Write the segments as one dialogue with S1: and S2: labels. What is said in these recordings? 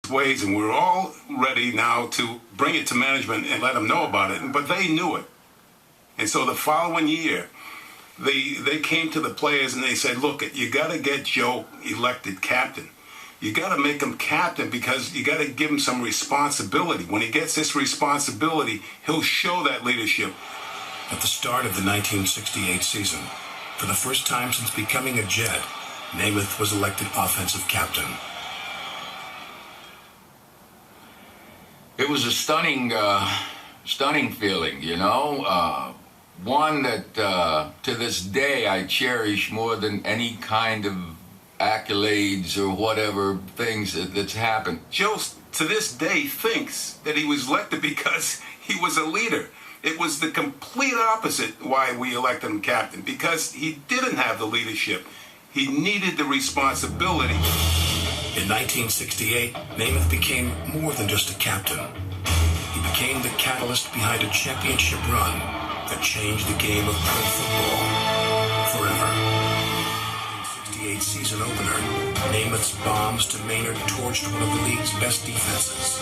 S1: ways, and we're all ready now to bring it to management and let them know about it. But they knew it. And so the following year, they came to the players and they said, look, you got to get Joe elected captain. You got to make him captain because you got to give him some responsibility. When he gets this responsibility, he'll show that leadership.
S2: At the start of the 1968 season, for the first time since becoming a Jet, Namath was elected offensive captain.
S3: It was a stunning feeling, you know. One that to this day I cherish more than any kind of accolades or whatever things that's happened.
S1: Joe, to this day, thinks that he was elected because he was a leader. It was the complete opposite why we elected him captain, because he didn't have the leadership. He needed the responsibility.
S2: In 1968, Namath became more than just a captain. He became the catalyst behind a championship run that changed the game of pro football forever. The 1968 season opener, Namath's bombs to Maynard torched one of the league's best defenses.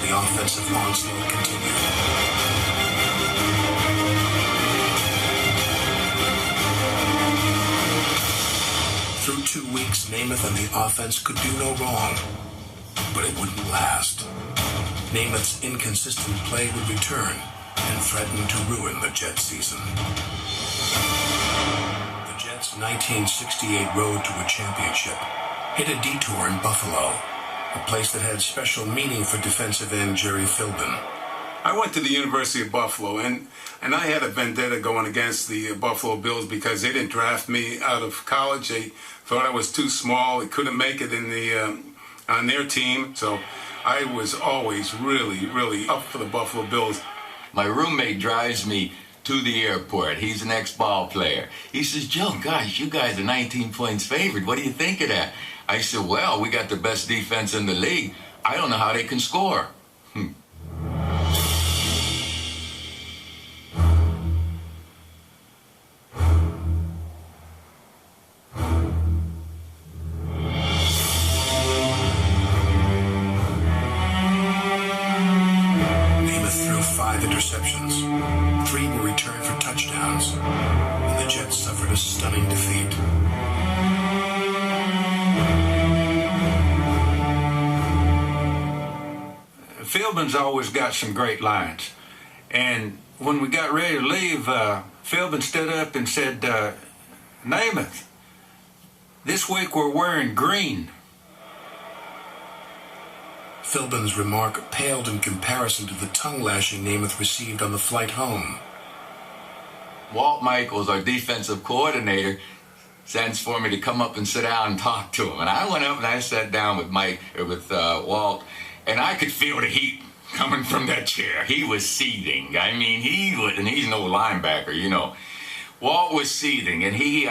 S2: The offensive onslaught continued. Through 2 weeks, Namath and the offense could do no wrong, but it wouldn't last. Namath's inconsistent play would return and threaten to ruin the Jets season. The Jets' 1968 road to a championship hit a detour in Buffalo, a place that had special meaning for defensive end Jerry Philbin.
S1: I went to the University of Buffalo, and I had a vendetta going against the Buffalo Bills because they didn't draft me out of college. They thought I was too small. They couldn't make it in the on their team. So I was always really, really up for the Buffalo Bills.
S3: My roommate drives me to the airport. He's an ex-ball player. He says, Joe, gosh, you guys are 19 points favored. What do you think of that? I said, well, we got the best defense in the league. I don't know how they can score.
S2: Namath threw 5 interceptions. 3 were returned for touchdowns, and the Jets suffered a stunning defeat.
S4: Philbin's always got some great lines. And when we got ready to leave, Philbin stood up and said, Namath, this week we're wearing green.
S2: Philbin's remark paled in comparison to the tongue-lashing Namath received on the flight home.
S3: Walt Michaels, our defensive coordinator, sends for me to come up and sit down and talk to him. And I went up and I sat down with Walt, and I could feel the heat coming from that chair. He was seething. I mean, and he's no linebacker, you know. Walt was seething, and he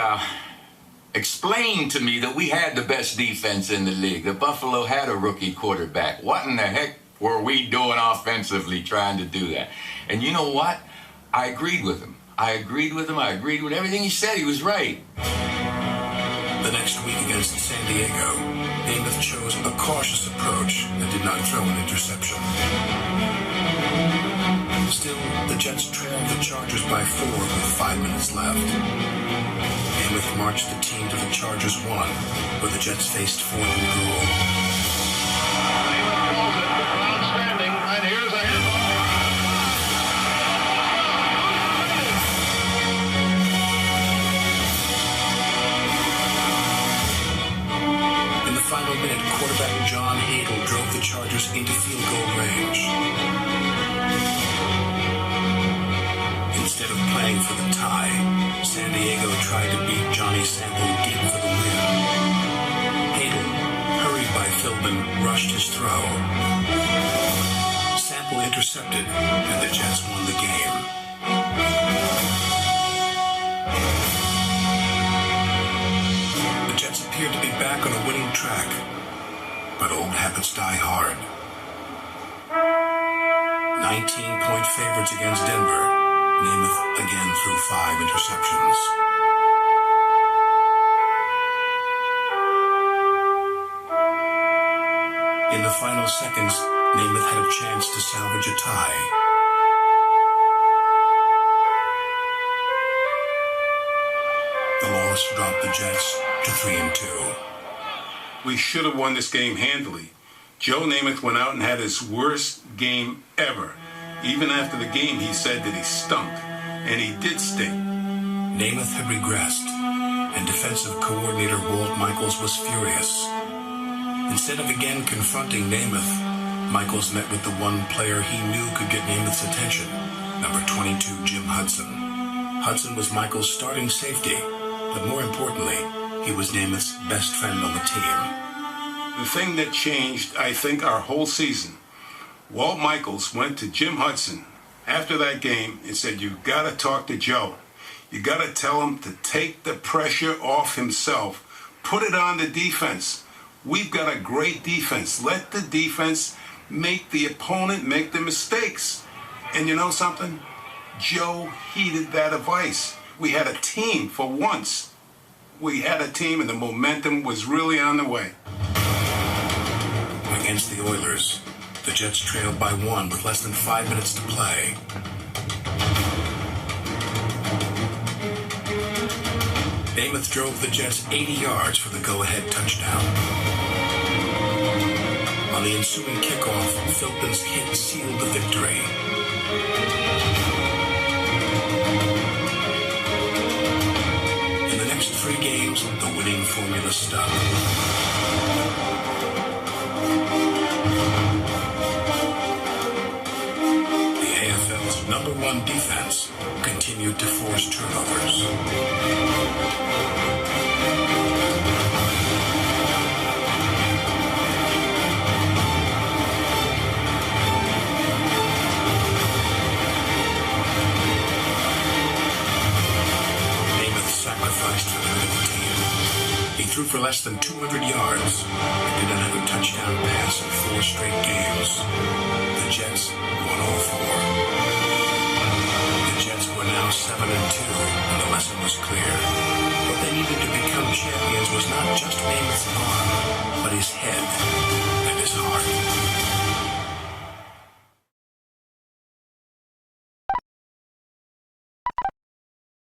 S3: explained to me that we had the best defense in the league. That Buffalo had a rookie quarterback. What in the heck were we doing offensively trying to do that? And you know what? I agreed with him. I agreed with everything he said. He was right.
S2: The next week against San Diego, Namath chose a cautious approach and did not throw an interception. Still, the Jets trailed the Chargers by 4 with 5 minutes left. Namath marched the team to the Chargers 1, where the Jets faced 4th and goal.
S5: Namath calls it outstanding, and here's a handoff.
S2: In the final minute, quarterback John Hadel drove the Chargers into field goal range. Instead of playing for the tie, San Diego tried to beat Johnny Sample deep for the win. Hadel, hurried by Philbin, rushed his throw. Sample intercepted, and the Jets won the game. The Jets appeared to be back on a winning track. but old habits die hard. 19-point favorites against Denver. Namath again threw 5 interceptions. In the final seconds, Namath had a chance to salvage a tie. The loss dropped the Jets to 3-2.
S1: We should have won this game handily. Joe Namath went out and had his worst game ever. Even after the game, he said that he stunk. And he did stink.
S2: Namath had regressed, and defensive coordinator Walt Michaels was furious. Instead of again confronting Namath, Michaels met with the one player he knew could get Namath's attention, number 22, Jim Hudson. Hudson was Michaels' starting safety, but more importantly, he was Namath's best friend on the team.
S1: The thing that changed, I think, our whole season, Walt Michaels went to Jim Hudson after that game and said, "You got to talk to Joe. You got to tell him to take the pressure off himself. Put it on the defense. We've got a great defense. Let the defense make the opponent make the mistakes." And you know something? Joe heeded that advice. We had a team for once. We had a team and the momentum was really on the way.
S2: Against the Oilers, the Jets trailed by 1 with less than 5 minutes to play. Namath drove the Jets 80 yards for the go-ahead touchdown. On the ensuing kickoff, Philbin's hit sealed the victory. In the next 3 games, the winning formula stuck. The AFL's #1 defense continued to force turnovers. Sacrificed for the good of the team. He threw for less than 200 yards and did not have a touchdown pass in 4 straight games. The Jets won all 4. The Jets were now 7-2, and the lesson was clear. What they needed to become champions was not just Namath's arm, but his head and his heart.